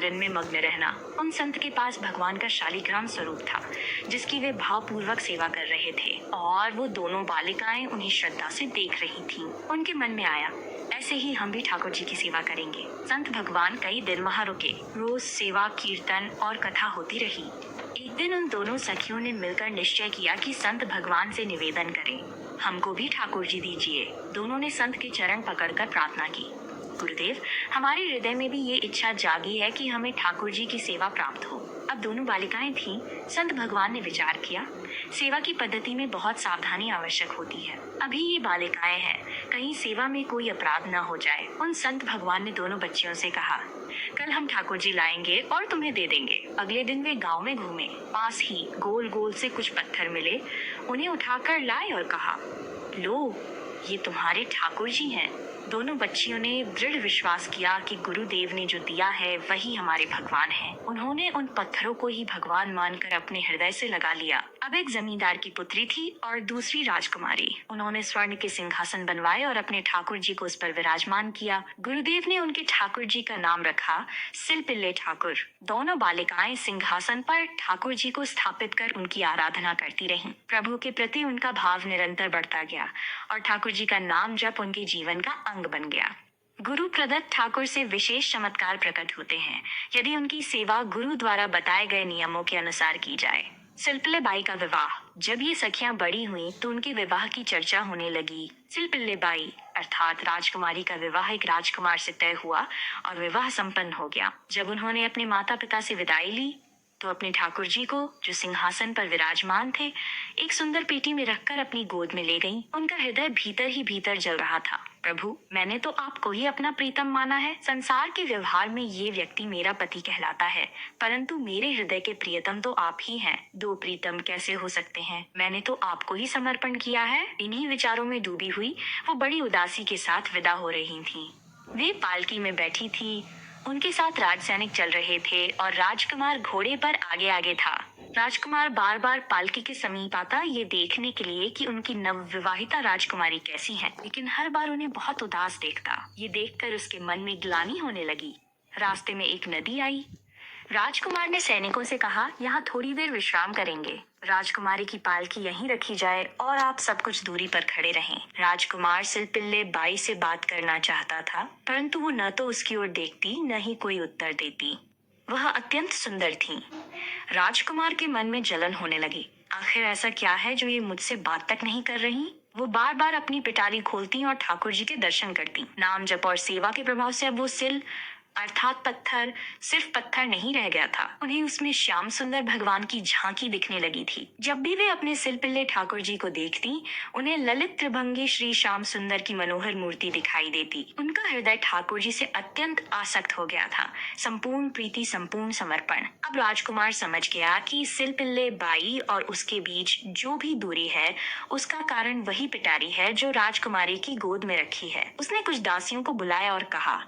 सिमरन में मग्न रहना। उन संत के पास भगवान का शालिग्राम स्वरूप था, जिसकी वे भावपूर्वक सेवा कर रहे थे, और वो दोनों बालिकाएं उन्हें श्रद्धा से देख रही थीं। उनके मन में आया, ऐसे ही हम भी ठाकुर जी की सेवा करेंगे। संत भगवान कई दिन वहाँ रुके। रोज सेवा, कीर्तन और कथा होती रही। एक दिन उन दोनों सखियों ने मिलकर निश्चय किया कि संत भगवान से निवेदन करें, हमको भी ठाकुर जी दीजिए। दोनों ने संत के चरण पकड़कर प्रार्थना की, गुरुदेव, हमारे हृदय में भी ये इच्छा जागी है कि हमें ठाकुर जी की सेवा प्राप्त हो। अब दोनों बालिकाएं थीं। संत भगवान ने विचार किया, सेवा की पद्धति में बहुत सावधानी आवश्यक होती है। अभी ये बालिकाएं हैं, कहीं सेवा में कोई अपराध न हो जाए। उन संत भगवान ने दोनों बच्चियों से कहा, कल हम ठाकुर जी लाएंगे और तुम्हें दे देंगे। अगले दिन वे गांव में घूमे। पास ही गोल गोल से कुछ पत्थर मिले, उन्हें उठाकर लाए और कहा, लो, ये तुम्हारे ठाकुर जी हैं। दोनों बच्चियों ने दृढ़ विश्वास किया कि गुरुदेव ने जो दिया है वही हमारे भगवान हैं। उन्होंने उन पत्थरों को ही भगवान मानकर अपने हृदय से लगा लिया। अब एक जमींदार की पुत्री थी और दूसरी राजकुमारी। उन्होंने स्वर्ण के सिंहासन बनवाए और अपने ठाकुर जी को उस पर विराजमान किया। गुरुदेव ने उनके ठाकुर जी का नाम रखा सिलपिल्ले ठाकुर। दोनों बालिकाएं सिंहासन पर ठाकुर जी को स्थापित कर उनकी आराधना करती रहीं। प्रभु के प्रति उनका भाव निरंतर बढ़ता गया और ठाकुर जी का नाम जप उनके जीवन का अंग बन गया। गुरु प्रदत्त ठाकुर से विशेष चमत्कार प्रकट होते हैं यदि उनकी सेवा गुरु द्वारा बताए गए नियमों के अनुसार की जाए। सिलपिल्ले बाई का विवाह। जब ये सखियां बड़ी हुईं तो उनके विवाह की चर्चा होने लगी। सिलपिल्ले बाई अर्थात राजकुमारी का विवाह एक राजकुमार से तय हुआ और विवाह संपन्न हो गया। जब उन्होंने अपने माता पिता से विदाई ली तो अपने ठाकुर जी को, जो सिंहासन पर विराजमान थे, एक सुंदर पेटी में रखकर अपनी गोद में ले गईं। उनका हृदय भीतर ही भीतर जल रहा था। प्रभु, मैंने तो आपको ही अपना प्रीतम माना है। संसार के व्यवहार में ये व्यक्ति मेरा पति कहलाता है, परंतु मेरे हृदय के प्रियतम तो आप ही हैं। दो प्रीतम कैसे हो सकते हैं? मैंने तो आपको ही समर्पण किया है। इन्हीं विचारों में डूबी हुई वो बड़ी उदासी के साथ विदा हो रही थीं। वे पालकी में बैठी थी। उनके साथ राजसैनिक चल रहे थे और राजकुमार घोड़े पर आगे आगे था। राजकुमार बार बार पालकी के समीप आता ये देखने के लिए कि उनकी नवविवाहिता राजकुमारी कैसी है, लेकिन हर बार उन्हें बहुत उदास देखता। ये देखकर उसके मन में ग्लानि होने लगी। रास्ते में एक नदी आई। राजकुमार ने सैनिकों से कहा, यहाँ थोड़ी देर विश्राम करेंगे। राजकुमारी की पालकी यहीं रखी जाए और आप सब कुछ दूरी पर खड़े रहें। राजकुमार सिलपिल्ले बाई से बात करना चाहता था, परंतु वो न तो उसकी ओर देखती न ही कोई उत्तर देती। वह अत्यंत सुंदर थीं। राजकुमार के मन में जलन होने लगी। आखिर ऐसा क्या है जो ये मुझसे बात तक नहीं कर रही? वो बार बार अपनी पिटारी खोलती और ठाकुर जी के दर्शन करती। नाम जप और सेवा के प्रभाव से अब वो सिल अर्थात पत्थर सिर्फ पत्थर नहीं रह गया था, उन्हें उसमें श्याम सुंदर भगवान की झांकी दिखने लगी थी। जब भी वे अपने सिलपिल्ले ठाकुर जी को देखती, उन्हें ललित त्रिभंगी श्री श्याम सुंदर की मनोहर मूर्ति दिखाई देती। उनका हृदय ठाकुर जी से अत्यंत आसक्त हो गया था। संपूर्ण प्रीति, संपूर्ण समर्पण। अब राजकुमार समझ गया कि सिलपिल्ले बाई और उसके बीच जो भी दूरी है, उसका कारण वही पिटारी है जो राजकुमारी की गोद में रखी है। उसने कुछ दासियों को बुलाया और कहा,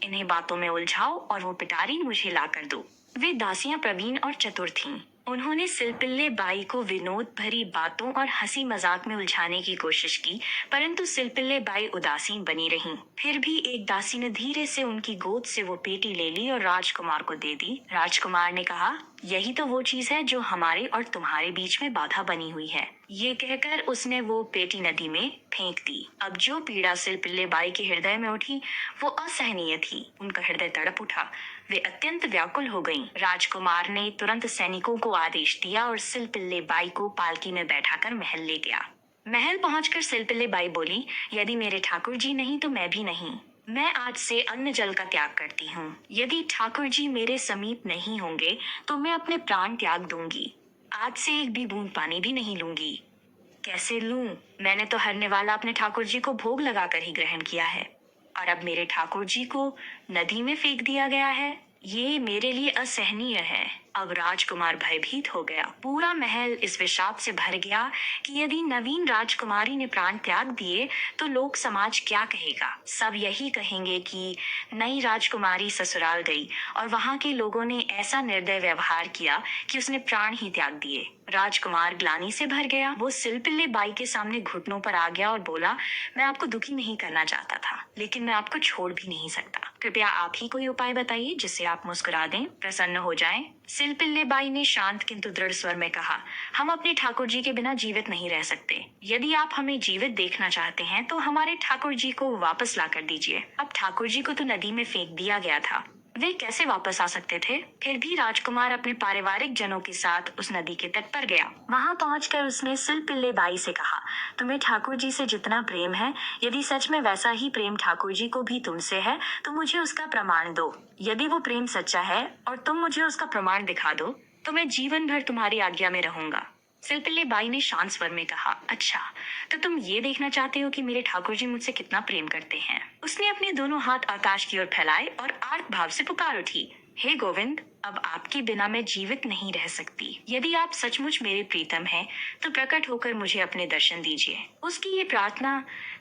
इन्हें बातों में उलझाओ और वो पिटारी मुझे ला कर दो। वे दासियां प्रवीण और चतुर थीं। उन्होंने सिलपिल्ले बाई को विनोद भरी बातों और हंसी मजाक में उलझाने की कोशिश की, परंतु सिलपिल्ले बाई उदासीन बनी रहीं। फिर भी एक दासी ने धीरे से उनकी गोद से वो पेटी ले ली और राजकुमार को दे दी। राजकुमार ने कहा, यही तो वो चीज है जो हमारे और तुम्हारे बीच में बाधा बनी हुई है। ये कहकर उसने वो पेटी नदी में फेंक दी। अब जो पीड़ा सिलपिल्ले बाई के हृदय में उठी वो असहनीय थी। उनका हृदय तड़प उठा। वे अत्यंत व्याकुल हो गईं। राजकुमार ने तुरंत सैनिकों को आदेश दिया और सिलपिल्ले बाई को पालकी में बैठाकर महल ले गया। महल पहुंचकर सिलपिल्ले बाई बोली, यदि मेरे ठाकुर जी नहीं तो मैं भी नहीं। मैं आज से अन्न जल का त्याग करती हूँ। यदि ठाकुर जी मेरे समीप नहीं होंगे तो मैं अपने प्राण त्याग दूंगी। आज से एक भी बूंद पानी भी नहीं लूंगी। कैसे लूं? मैंने तो हरने वाला अपने ठाकुर जी को भोग लगाकर ही ग्रहण किया है, और अब मेरे ठाकुर जी को नदी में फेंक दिया गया है। ये मेरे लिए असहनीय है। अब राजकुमार भयभीत हो गया। पूरा महल इस विषाद से भर गया कि यदि नवीन राजकुमारी ने प्राण त्याग दिए तो लोक समाज क्या कहेगा। सब यही कहेंगे कि नई राजकुमारी ससुराल गई और वहां के लोगों ने ऐसा निर्दय व्यवहार किया कि उसने प्राण ही त्याग दिए। राजकुमार ग्लानि से भर गया। वो सिलपिल्ले बाई के सामने घुटनों पर आ गया और बोला, मैं आपको दुखी नहीं करना चाहता था, लेकिन मैं आपको छोड़ भी नहीं सकता। कृपया आप ही कोई उपाय बताइए जिससे आप मुस्कुरा दें, प्रसन्न हो जाएं। सिलपिल्ले बाई ने शांत किंतु दृढ़ स्वर में कहा, हम अपने ठाकुर जी के बिना जीवित नहीं रह सकते। यदि आप हमें जीवित देखना चाहते हैं तो हमारे ठाकुर जी को वापस ला कर दीजिए। अब ठाकुर जी को तो नदी में फेंक दिया गया था, वे कैसे वापस आ सकते थे? फिर भी राजकुमार अपने पारिवारिक जनों के साथ उस नदी के तट पर गया। वहां पहुंचकर उसने सिलपिल्ले बाई से कहा, तुम्हें ठाकुर जी से जितना प्रेम है, यदि सच में वैसा ही प्रेम ठाकुर जी को भी तुमसे है तो मुझे उसका प्रमाण दो। यदि वो प्रेम सच्चा है और तुम मुझे उसका प्रमाण दिखा दो तो मैं जीवन भर तुम्हारी आज्ञा में रहूंगा। सिलपिल्ले बाई ने शांत स्वर में कहा, अच्छा, तो तुम ये देखना चाहते हो कि मेरे ठाकुर जी मुझसे कितना प्रेम करते हैं। उसने अपने दोनों हाथ आकाश की ओर फैलाए और आर्त भाव से पुकार उठी, हे गोविंद, अब आपके बिना मैं जीवित नहीं रह सकती। यदि आप सचमुच मेरे प्रीतम हैं, तो प्रकट होकर मुझे अपने दर्शन दीजिए। उसकी ये प्रार्थना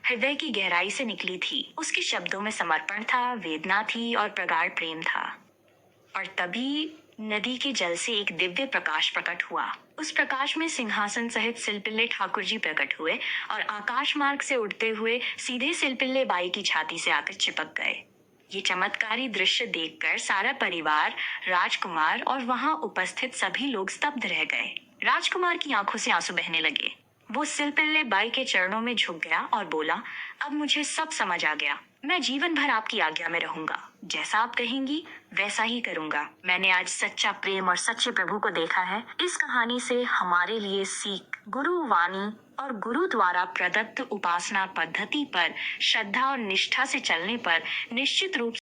हृदय की गहराई से निकली थी। उसके शब्दों में समर्पण था, वेदना थी और प्रगाढ़ प्रेम था। और तभी नदी के जल से एक दिव्य प्रकाश प्रकट हुआ। उस प्रकाश में सिंहासन सहित सिलपिल्ले ठाकुर जी प्रकट हुए और आकाश मार्ग से उड़ते हुए सीधे सिलपिल्ले बाई की छाती से आकर चिपक गए। ये चमत्कारी दृश्य देखकर सारा परिवार, राजकुमार और वहां उपस्थित सभी लोग स्तब्ध रह गए। राजकुमार की आंखों से आंसू बहने लगे। वो सिलपिल्ले बाई के चरणों में झुक गया और बोला, अब मुझे सब समझ आ गया। मैं जीवन भर आपकी आज्ञा में रहूंगा। जैसा आप कहेंगी वैसा ही करूंगा। मैंने आज सच्चा प्रेम और सच्चे प्रभु को देखा है। इस कहानी से हमारे लिए सीख, गुरु वाणी और गुरु द्वारा प्रदत्त उपासना पद्धति पर श्रद्धा और निष्ठा से चलने पर निश्चित रूप